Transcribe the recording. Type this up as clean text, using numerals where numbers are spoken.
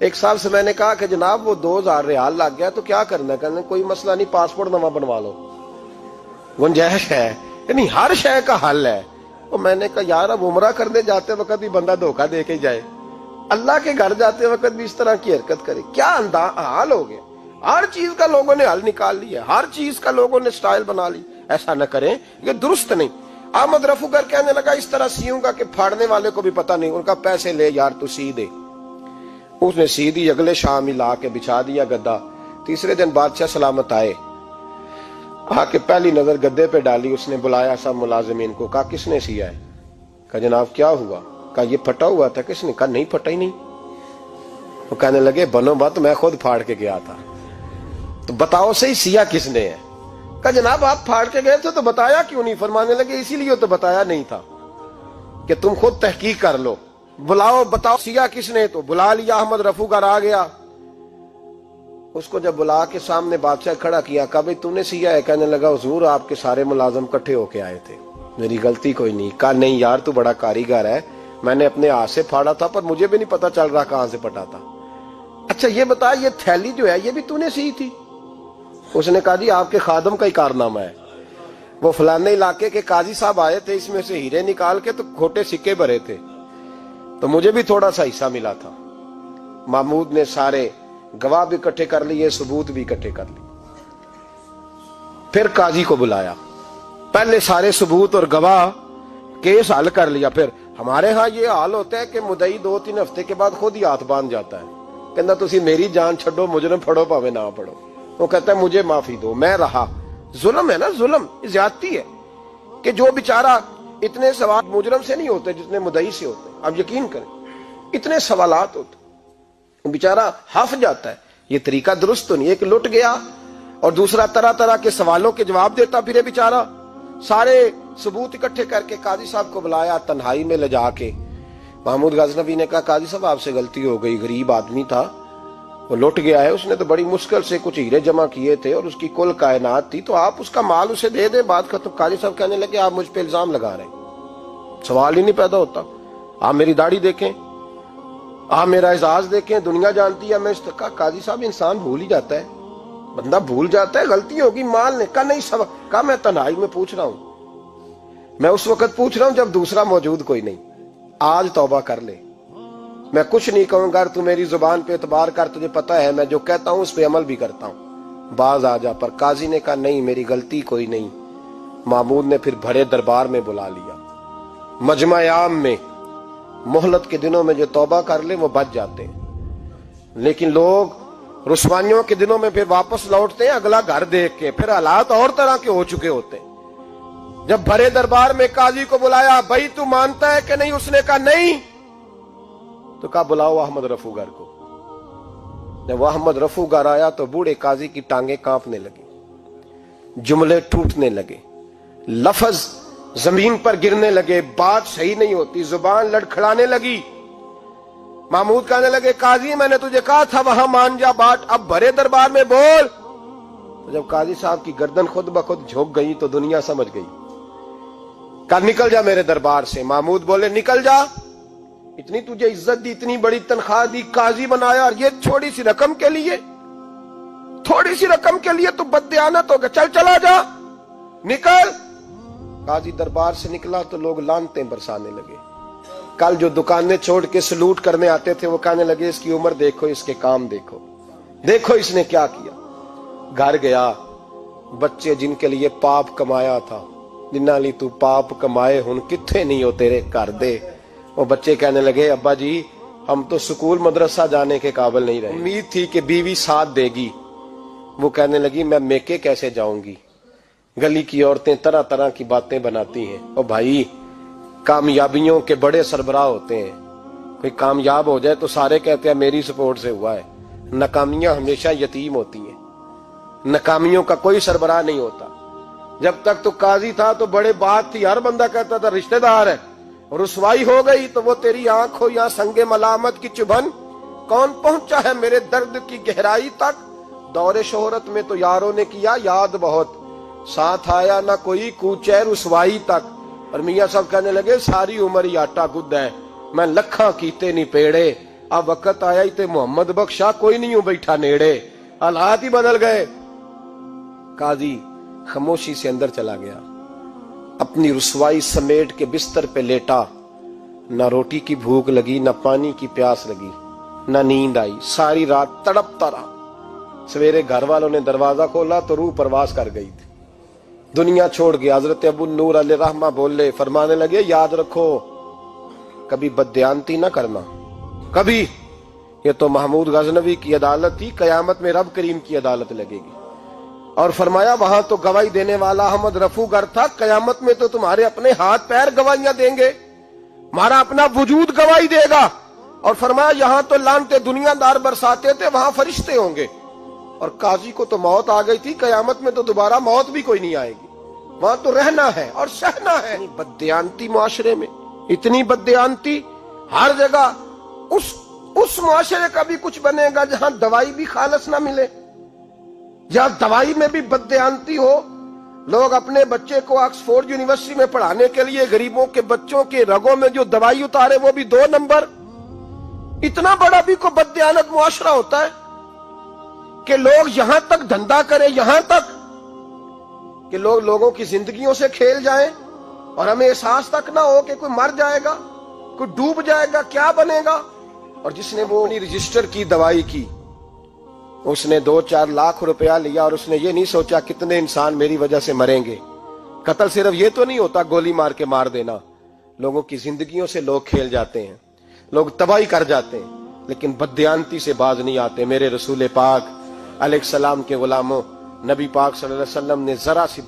ایک صاحب سے میں نے کہا کہ جناب وہ 2000 ریال لگ گیا تو کیا کرنا ہے؟ کہنے کوئی مسئلہ نہیں، پاسپورٹ نواں بنوا لو، گنجائش ہے، یعنی ہر شے کا حل ہے۔ اور میں نے کہا یار اب عمرہ کرنے جاتے وقت بھی بندہ دھوکہ دے کے جائے، اللہ کے گھر جاتے وقت بھی اس طرح کی حرکت کرے، کیا حال ہو گیا؟ ہر چیز کا لوگوں نے حل نکال لیا، ہر چیز کا لوگوں نے سٹائل بنا لی۔ ایسا نہ کریں، یہ درست نہیں۔ احمد رفوگر کہنے لگا اس طرح سیوں گا کہ پھاڑنے والے کو بھی پتہ نہیں۔ ان کا پیسے لے یار تو سی دے۔ اس نے سی دی، اگلے شام ہی لا کے بچھا دیا گدا۔ تیسرے دن بادشاہ سلامت آئے، آ کے پہلی نظر گدے پہ ڈالی، اس نے بلایا سب ملازمین کو، کہا کس نے سیا ہے؟ کہا جناب کیا ہوا؟ کہا یہ پھٹا ہوا تھا۔ کس نے؟ کہا نہیں پھٹا ہی نہیں۔ وہ کہنے لگے بنو بات، میں خود پھاڑ کے گیا تھا، تو بتاؤ صحیح سیا کس نے ہے؟ کہا جناب آپ پھاڑ کے گئے تھے تو بتایا کیوں نہیں؟ فرمانے لگے اسی لیے تو بتایا نہیں تھا کہ تم خود تحقیق کر لو، بلاؤ بتاؤ سیا کس نے۔ تو بلا لیا، احمد رفوگر آ گیا۔ اس کو جب بلا کے سامنے بادشاہ کھڑا کیا، کہا بھئی تو نے سیا ہے؟ کہنے لگا حضور آپ کے سارے ملازم کٹھے ہو کے آئے تھے، میری غلطی کوئی نہیں۔ کہا نہیں یار تو بڑا کاریگر ہے، میں نے اپنے ہاتھ سے پھاڑا تھا پر مجھے بھی نہیں پتا چل رہا کہاں سے پھٹا تھا۔ اچھا یہ بتا یہ تھیلی جو ہے یہ بھی تو نے سی تھی؟ اس نے کہا جی آپ کے خادم کا ہی کارنامہ ہے، وہ فلانے علاقے کے قاضی صاحب آئے تھے، اس میں سے ہیرے نکال کے تو کھوٹے سکے بھرے تھے، تو مجھے بھی تھوڑا سا حصہ ملا تھا۔ محمود نے سارے گواہ بھی اکٹھے کر لیے، ثبوت بھی اکٹھے کر لیے۔ پھر قاضی کو بلایا، پہلے سارے ثبوت اور گواہ کیس حل کر لیا۔ پھر ہمارے ہاں یہ حال ہوتا ہے کہ مدعی 2-3 ہفتے کے بعد خود ہی ہاتھ باندھ جاتا ہے، کہنا تسی میری جان چھڈو، مجرم پھڑو پاوے نہ پڑھو۔ وہ کہتا ہے مجھے معافی دو، میں رہا۔ ظلم ہے نا، ظلم زیادتی ہے کہ جو بیچارہ اتنے سوال مجرم سے نہیں ہوتے جتنے مدعی سے ہوتے ہیں۔ آپ یقین کریں اتنے سوالات ہوتے، بیچارہ ہف جاتا ہے۔ یہ طریقہ درست تو نہیں ہے کہ لٹ گیا اور دوسرا طرح طرح کے سوالوں کے جواب دیتا پھرے بیچارہ۔ سارے ثبوت اکٹھے کر کے قاضی صاحب کو بلایا، تنہائی میں لے جا کے محمود غزنوی نے کہا قاضی صاحب آپ سے غلطی ہو گئی، غریب آدمی تھا، وہ لٹ گیا ہے، اس نے تو بڑی مشکل سے کچھ ہیرے جمع کیے تھے اور اس کی کل کائنات تھی، تو آپ اس کا مال اسے دے دیں، بات ختم۔ قاضی صاحب کہنے لگے آپ مجھ پہ الزام لگا رہے ہیں، سوال ہی نہیں پیدا ہوتا، آپ میری داڑھی دیکھیں، آپ میرا اعزاز دیکھیں، دنیا جانتی ہے میں اس کا۔ قاضی صاحب انسان بھول ہی جاتا ہے، بندہ بھول جاتا ہے، غلطی ہوگی، مال نے کہا نہیں سب، کہا میں تنہائی میں پوچھ رہا ہوں، میں اس وقت پوچھ رہا ہوں جب دوسرا موجود کوئی نہیں، آج توبہ کر لے، میں کچھ نہیں کہوں گا، تو میری زبان پہ اعتبار کر، تجھے پتا ہے میں جو کہتا ہوں اس پہ عمل بھی کرتا ہوں، باز آ جا۔ پر قاضی نے کہا نہیں میری غلطی کوئی نہیں۔ محمود نے پھر بڑے دربار میں بلا لیا، مجمع عام میں۔ مہلت کے دنوں میں جو توبہ کر لے وہ بچ جاتے ہیں، لیکن لوگ رسوائیوں کے دنوں میں پھر واپس لوٹتے ہیں اگلا گھر دیکھ کے، پھر حالات اور طرح کے ہو چکے ہوتے ہیں۔ جب بڑے دربار میں قاضی کو بلایا، بھائی تو مانتا ہے کہ نہیں؟ اس نے کہا نہیں، تو کہا بلاؤ احمد رفوگر کو۔ جب احمد رفوگر آیا تو بوڑھے قاضی کی ٹانگیں کانپنے لگی، جملے ٹوٹنے لگے، لفظ زمین پر گرنے لگے، بات صحیح نہیں ہوتی، زبان لڑکھڑانے لگی۔ محمود کہنے لگے قاضی میں نے تجھے کہا تھا وہاں مان جا بات، اب بڑے دربار میں بول۔ تو جب قاضی صاحب کی گردن خود بخود جھک گئی تو دنیا سمجھ گئی، کہا نکل جا میرے دربار سے۔ محمود بولے نکل جا، اتنی تجھے عزت دی، اتنی بڑی تنخواہ دی، قاضی بنایا، اور یہ تھوڑی سی رقم کے لیے، تھوڑی سی رقم کے لیے تو بددیانت ہو گیا، چل چلا جا، نکل۔ قاضی دربار سے نکلا تو لوگ لعنتیں برسانے لگے۔ کل جو دکانیں چھوڑ کے سلوٹ کرنے آتے تھے وہ کہنے لگے اس کی عمر دیکھو، اس کے کام دیکھو، دیکھو اس نے کیا کیا۔ گھر گیا، بچے جن کے لیے پاپ کمایا تھا، جنہاں لی تو پاپ کمائے ہن کتھے نہیں ہو تیرے کر دے۔ وہ بچے کہنے لگے ابا جی ہم تو سکول مدرسہ جانے کے قابل نہیں رہے، امید تھی کہ بیوی ساتھ دے گی۔ وہ کہنے لگی میں میکے کیسے جاؤں گی، گلی کی عورتیں طرح طرح کی باتیں بناتی ہیں۔ اور بھائی کامیابیوں کے بڑے سربراہ ہوتے ہیں، کوئی کامیاب ہو جائے تو سارے کہتے ہیں میری سپورٹ سے ہوا ہے، ناکامیاں ہمیشہ یتیم ہوتی ہیں، ناکامیوں کا کوئی سربراہ نہیں ہوتا۔ جب تک تو قاضی تھا تو بڑے بات تھی، ہر بندہ کہتا تھا رشتہ دار ہے، رسوائی ہو گئی تو وہ تیری آنکھ ہو یا سنگ ملامت کی چبھن، کون پہنچا ہے میرے درد کی گہرائی تک، دور شہرت میں تو یاروں نے کیا یاد بہت، ساتھ آیا نہ کوئی کوچے رسوائی تک۔ اور میاں صاحب کہنے لگے ساری عمر ہی آٹا گد ہے، میں لکھاں کیتے نہیں پیڑے، اب وقت آیا ہی تے محمد بخشا کوئی نہیں ہوں بیٹھا نیڑے، حالات ہی بدل گئے۔ قاضی خاموشی سے اندر چلا گیا، اپنی رسوائی سمیٹ کے بستر پہ لیٹا، نہ روٹی کی بھوک لگی، نہ پانی کی پیاس لگی، نہ نیند آئی، ساری رات تڑپتا رہا۔ سویرے گھر والوں نے دروازہ کھولا تو روح پرواز کر گئی تھی، دنیا چھوڑ گیا۔ حضرت ابو نور علیہ رحمہ بولے، فرمانے لگے یاد رکھو کبھی بددیانتی نہ کرنا، کبھی۔ یہ تو محمود غزنوی کی عدالت تھی، قیامت میں رب کریم کی عدالت لگے گی۔ اور فرمایا وہاں تو گواہی دینے والا احمد رفو گر تھا، قیامت میں تو تمہارے اپنے ہاتھ پیر گواہیاں دیں گے، ہمارا اپنا وجود گواہی دے گا۔ اور فرمایا یہاں تو لانتے دنیا دار برساتے تھے، وہاں فرشتے ہوں گے۔ اور قاضی کو تو موت آ گئی تھی، قیامت میں تو دوبارہ موت بھی کوئی نہیں آئے گی، وہاں تو رہنا ہے اور سہنا ہے۔ بددیانتی معاشرے میں، اتنی بددیانتی ہر جگہ۔ اس معاشرے کا بھی کچھ بنے گا جہاں دوائی بھی خالص نہ ملے، جہاں دوائی میں بھی بددیانتی ہو۔ لوگ اپنے بچے کو آکسفورڈ یونیورسٹی میں پڑھانے کے لیے غریبوں کے بچوں کے رگوں میں جو دوائی اتارے وہ بھی 2 نمبر۔ اتنا بڑا بھی کوئی بددیانت معاشرہ ہوتا ہے کہ لوگ یہاں تک دھندا کریں، یہاں تک کہ لوگ لوگوں کی زندگیوں سے کھیل جائیں اور ہمیں احساس تک نہ ہو کہ کوئی مر جائے گا، کوئی ڈوب جائے گا، کیا بنے گا۔ اور جس نے وہ اپنی رجسٹر کی دوائی کی، اس نے 2-4 لاکھ روپیہ لیا اور اس نے یہ نہیں سوچا کتنے انسان میری وجہ سے مریں گے۔ قتل صرف یہ تو نہیں ہوتا گولی مار کے مار دینا، لوگوں کی زندگیوں سے لوگ کھیل جاتے ہیں، لوگ تباہی کر جاتے ہیں، لیکن بددیانتی سے باز نہیں آتے۔ میرے رسول پاک علیہ السلام کے غلاموں، نبی پاک صلی اللہ علیہ وسلم نے ذرا سی